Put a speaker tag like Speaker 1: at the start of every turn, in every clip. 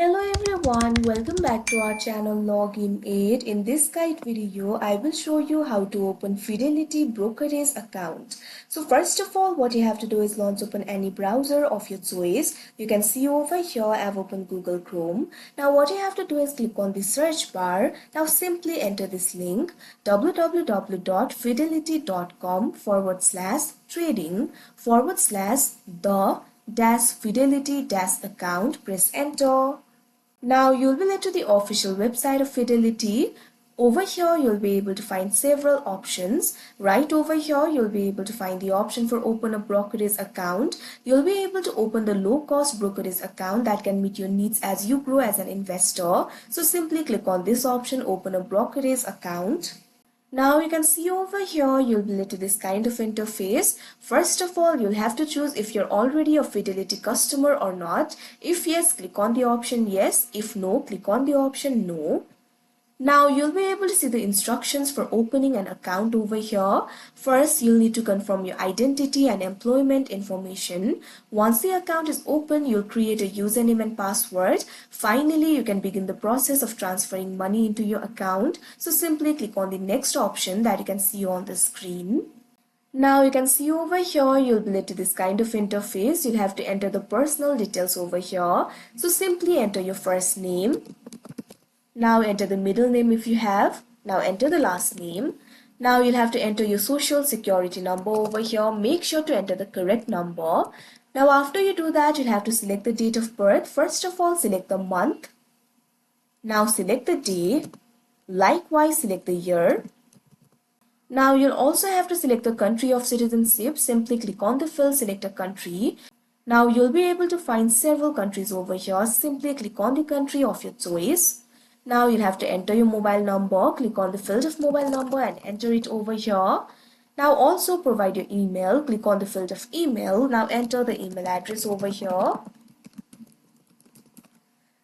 Speaker 1: Hello everyone, welcome back to our channel Login Aid. In this guide video, I will show you how to open Fidelity Brokerage account. So first of all, what you have to do is launch open any browser of your choice. You can see over here I have opened Google Chrome. Now what you have to do is click on the search bar. Now simply enter this link www.fidelity.com/trading/the-fidelity-account. Press enter. Now you'll be led to the official website of Fidelity. Over here you'll be able to find several options. Right over here you'll be able to find the option for open a brokerage account. You'll be able to open the low cost brokerage account that can meet your needs as you grow as an investor. So simply click on this option, open a brokerage account. Now you can see over here you'll be led to this kind of interface. First of all, you'll have to choose if you're already a Fidelity customer or not. If yes, click on the option yes. If no, click on the option no. Now you'll be able to see the instructions for opening an account over here. First, you'll need to confirm your identity and employment information. Once the account is open, you'll create a username and password. Finally, you can begin the process of transferring money into your account. So simply click on the next option that you can see on the screen. Now you can see over here you'll be led to this kind of interface. You'll have to enter the personal details over here. So simply enter your first name. Now enter the middle name if you have. Now enter the last name. Now you'll have to enter your social security number over here. Make sure to enter the correct number. Now after you do that, you'll have to select the date of birth. First of all, select the month. Now select the day. Likewise, select the year. Now you'll also have to select the country of citizenship. Simply click on the field, select a country. Now you'll be able to find several countries over here. Simply click on the country of your choice. Now you'll have to enter your mobile number. Click on the field of mobile number and enter it over here. Now also provide your email. Click on the field of email. Now enter the email address over here.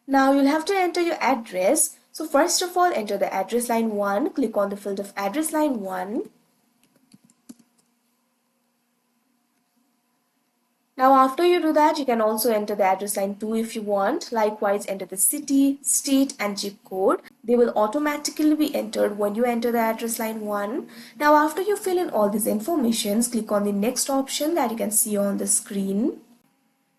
Speaker 1: Now you'll have to enter your address. So first of all, enter the address line 1. Click on the field of address line 1. Now after you do that, you can also enter the address line 2 if you want. Likewise, enter the city, state and zip code. They will automatically be entered when you enter the address line 1. Now after you fill in all these informations, click on the next option that you can see on the screen.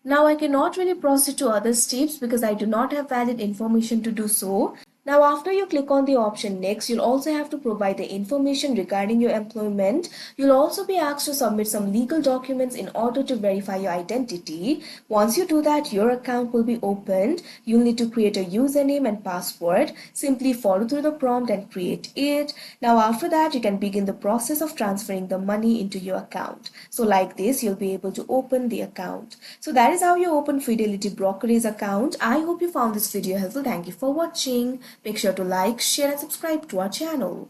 Speaker 1: Now I cannot really proceed to other steps because I do not have valid information to do so. Now after you click on the option next, you'll also have to provide the information regarding your employment. You'll also be asked to submit some legal documents in order to verify your identity. Once you do that, your account will be opened. You'll need to create a username and password. Simply follow through the prompt and create it. Now after that, you can begin the process of transferring the money into your account. So like this, you'll be able to open the account. So that is how you open Fidelity Brokerage account. I hope you found this video helpful. Thank you for watching. Make sure to like, share and subscribe to our channel.